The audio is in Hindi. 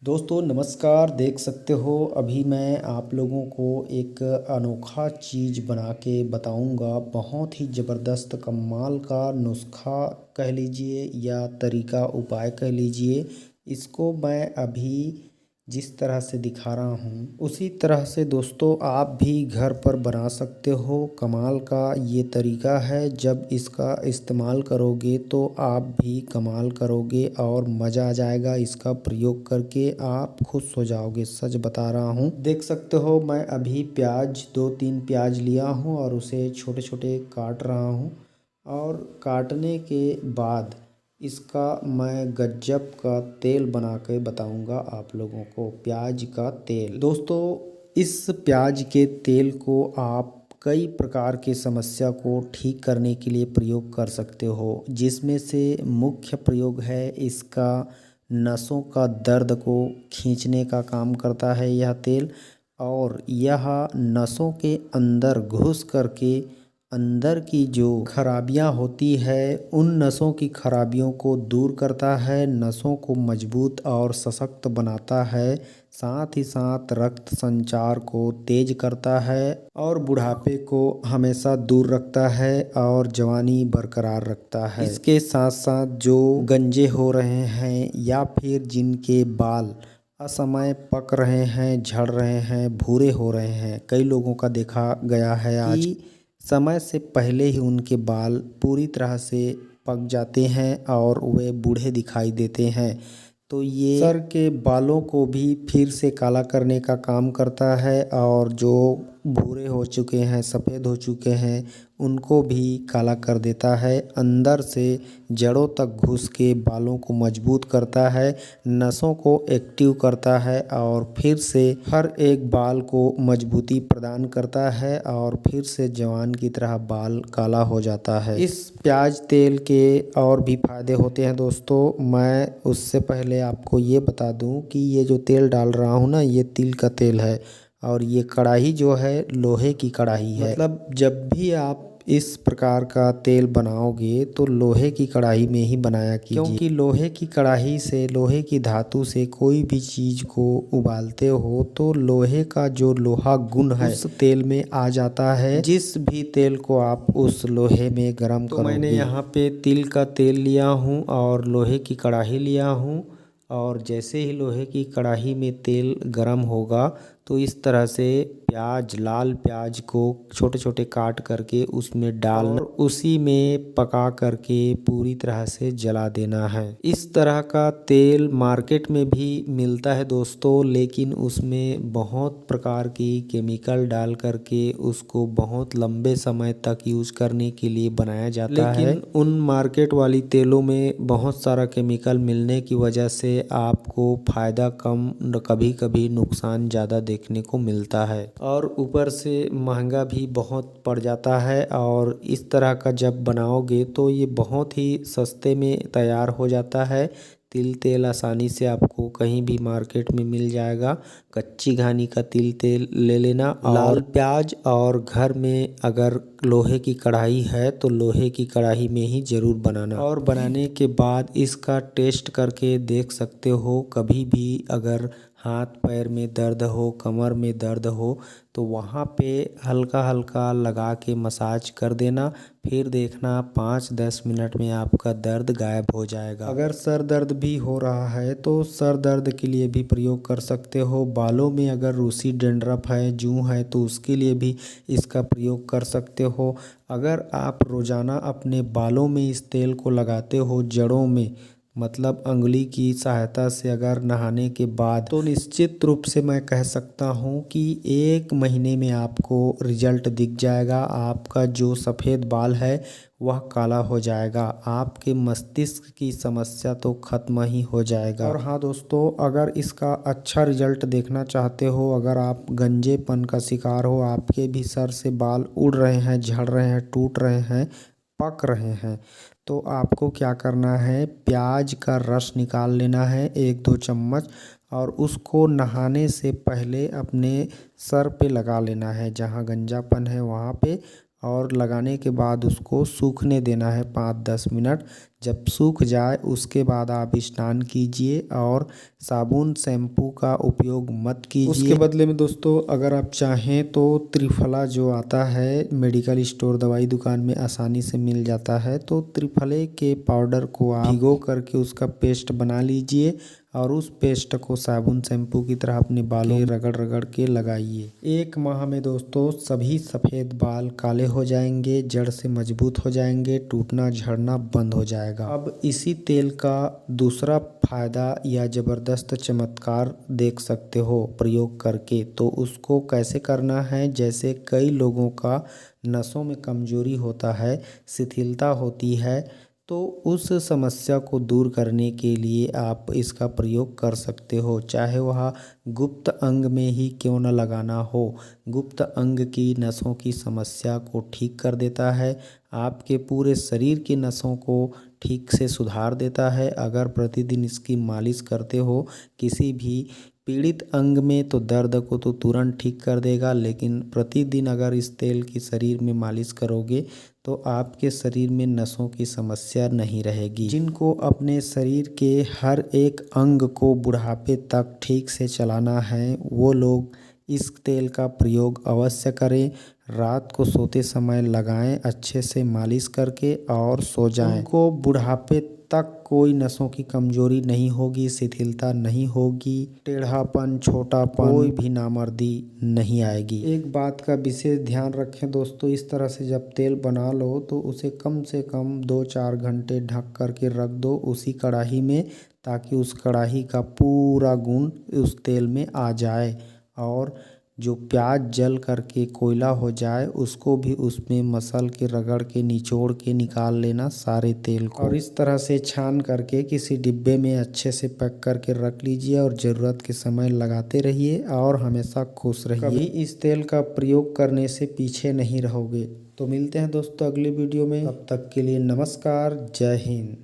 दोस्तों नमस्कार। देख सकते हो अभी मैं आप लोगों को एक अनोखा चीज़ बना के बताऊंगा। बहुत ही ज़बरदस्त कमाल का नुस्खा कह लीजिए या तरीका उपाय कह लीजिए। इसको मैं अभी जिस तरह से दिखा रहा हूँ उसी तरह से दोस्तों आप भी घर पर बना सकते हो। कमाल का ये तरीका है, जब इसका इस्तेमाल करोगे तो आप भी कमाल करोगे और मज़ा आ जाएगा। इसका प्रयोग करके आप खुश हो जाओगे, सच बता रहा हूँ। देख सकते हो मैं अभी प्याज 2-3 प्याज लिया हूँ और उसे छोटे छोटे काट रहा हूँ। और काटने के बाद इसका मैं गज्जब का तेल बना के बताऊंगा आप लोगों को। प्याज का तेल दोस्तों, इस प्याज के तेल को आप कई प्रकार की समस्या को ठीक करने के लिए प्रयोग कर सकते हो, जिसमें से मुख्य प्रयोग है इसका नसों का दर्द को खींचने का काम करता है यह तेल। और यह नसों के अंदर घुस करके अंदर की जो खराबियां होती है उन नसों की खराबियों को दूर करता है, नसों को मजबूत और सशक्त बनाता है। साथ ही साथ रक्त संचार को तेज करता है और बुढ़ापे को हमेशा दूर रखता है और जवानी बरकरार रखता है। इसके साथ साथ जो गंजे हो रहे हैं या फिर जिनके बाल असमय पक रहे हैं, झड़ रहे हैं, भूरे हो रहे हैं, कई लोगों का देखा गया है आज कि समय से पहले ही उनके बाल पूरी तरह से पक जाते हैं और वे बूढ़े दिखाई देते हैं। तो ये सर के बालों को भी फिर से काला करने का काम करता है और जो भूरे हो चुके हैं, सफ़ेद हो चुके हैं, उनको भी काला कर देता है। अंदर से जड़ों तक घुस के बालों को मजबूत करता है, नसों को एक्टिव करता है और फिर से हर एक बाल को मजबूती प्रदान करता है और फिर से जवान की तरह बाल काला हो जाता है। इस प्याज तेल के और भी फायदे होते हैं दोस्तों। मैं उससे पहले आपको ये बता दूं कि ये जो तेल डाल रहा हूँ ना, ये तिल का तेल है और ये कढ़ाई जो है लोहे की कढ़ाई है। मतलब जब भी आप इस प्रकार का तेल बनाओगे तो लोहे की कढ़ाई में ही बनाया कीजिए, क्योंकि लोहे की कढ़ाई से, लोहे की धातु से कोई भी चीज़ को उबालते हो तो लोहे का जो लोहा गुण है उस तेल में आ जाता है। जिस भी तेल को आप उस लोहे में गर्म करोगे। मैंने यहाँ पे तिल का तेल लिया हूँ और लोहे की कढ़ाई लिया हूँ और जैसे ही लोहे की कढ़ाई में तेल गरम होगा तो इस तरह से प्याज, लाल प्याज को छोटे छोटे काट करके उसमें डालना, उसी में पका करके पूरी तरह से जला देना है। इस तरह का तेल मार्केट में भी मिलता है दोस्तों, लेकिन उसमें बहुत प्रकार की केमिकल डाल करके उसको बहुत लंबे समय तक यूज करने के लिए बनाया जाता है। लेकिन उन मार्केट वाली तेलों में बहुत सारा केमिकल मिलने की वजह से आपको फ़ायदा कम, कभी कभी नुकसान ज़्यादा देखने को मिलता है और ऊपर से महंगा भी बहुत पड़ जाता है। और इस तरह का जब बनाओगे तो ये बहुत ही सस्ते में तैयार हो जाता है। तिल तेल आसानी से आपको कहीं भी मार्केट में मिल जाएगा। कच्ची घानी का तिल तेल ले लेना, लाल प्याज, और घर में अगर लोहे की कढ़ाई है तो लोहे की कढ़ाई में ही ज़रूर बनाना। और बनाने के बाद इसका टेस्ट करके देख सकते हो। कभी भी अगर हाथ पैर में दर्द हो, कमर में दर्द हो तो वहाँ पे हल्का हल्का लगा के मसाज कर देना। फिर देखना 5-10 मिनट में आपका दर्द गायब हो जाएगा। अगर सर दर्द भी हो रहा है तो सर दर्द के लिए भी प्रयोग कर सकते हो। बालों में अगर रूसी डैंड्रफ है, जूं है, तो उसके लिए भी इसका प्रयोग कर सकते हो। अगर आप रोज़ाना अपने बालों में इस तेल को लगाते हो, जड़ों में, मतलब अंगुली की सहायता से अगर नहाने के बाद, तो निश्चित रूप से मैं कह सकता हूँ कि 1 महीने में आपको रिजल्ट दिख जाएगा। आपका जो सफ़ेद बाल है वह काला हो जाएगा, आपके मस्तिष्क की समस्या तो ख़त्म ही हो जाएगा। और हाँ दोस्तों, अगर इसका अच्छा रिजल्ट देखना चाहते हो, अगर आप गंजेपन का शिकार हो, आपके भी सर से बाल उड़ रहे हैं, झड़ रहे हैं, टूट रहे हैं, पक रहे हैं, तो आपको क्या करना है, प्याज का रस निकाल लेना है 1-2 चम्मच और उसको नहाने से पहले अपने सर पे लगा लेना है। जहाँ गंजापन है वहाँ पे और लगाने के बाद उसको सूखने देना है 5-10 मिनट। जब सूख जाए उसके बाद आप स्नान कीजिए और साबुन शैम्पू का उपयोग मत कीजिए। उसके बदले में दोस्तों अगर आप चाहें तो त्रिफला जो आता है मेडिकल स्टोर दवाई दुकान में आसानी से मिल जाता है, तो त्रिफले के पाउडर को आप भिगो करके उसका पेस्ट बना लीजिए और उस पेस्ट को साबुन शैम्पू की तरह अपने बालों में रगड़ रगड़ के लगाइए। 1 माह में दोस्तों सभी सफ़ेद बाल काले हो जाएंगे, जड़ से मजबूत हो जाएंगे, टूटना झड़ना बंद हो जाएगा। अब इसी तेल का दूसरा फायदा या ज़बरदस्त चमत्कार देख सकते हो प्रयोग करके। तो उसको कैसे करना है, जैसे कई लोगों का नसों में कमजोरी होता है, शिथिलता होती है, तो उस समस्या को दूर करने के लिए आप इसका प्रयोग कर सकते हो, चाहे वह गुप्त अंग में ही क्यों न लगाना हो। गुप्त अंग की नसों की समस्या को ठीक कर देता है, आपके पूरे शरीर की नसों को ठीक से सुधार देता है। अगर प्रतिदिन इसकी मालिश करते हो किसी भी पीड़ित अंग में तो दर्द को तो तुरंत ठीक कर देगा, लेकिन प्रतिदिन अगर इस तेल की शरीर में मालिश करोगे तो आपके शरीर में नसों की समस्या नहीं रहेगी। जिनको अपने शरीर के हर एक अंग को बुढ़ापे तक ठीक से चलाना है वो लोग इस तेल का प्रयोग अवश्य करें। रात को सोते समय लगाएं अच्छे से मालिश करके और सो जाएं। उनको बुढ़ापे तक कोई नसों की कमजोरी नहीं होगी, शिथिलता नहीं होगी, टेढ़ापन, छोटापन, कोई भी नामर्दी नहीं आएगी। एक बात का विशेष ध्यान रखें दोस्तों, इस तरह से जब तेल बना लो तो उसे कम से कम 2-4 घंटे ढक कर के रख दो उसी कढ़ाई में, ताकि उस कढ़ाई का पूरा गुण उस तेल में आ जाए और जो प्याज जल करके कोयला हो जाए उसको भी उसमें मसल के रगड़ के निचोड़ के निकाल लेना सारे तेल को, और इस तरह से छान करके किसी डिब्बे में अच्छे से पैक करके रख लीजिए और ज़रूरत के समय लगाते रहिए और हमेशा खुश रहिए। कभी इस तेल का प्रयोग करने से पीछे नहीं रहोगे। तो मिलते हैं दोस्तों अगले वीडियो में, तब तक के लिए नमस्कार, जय हिंद।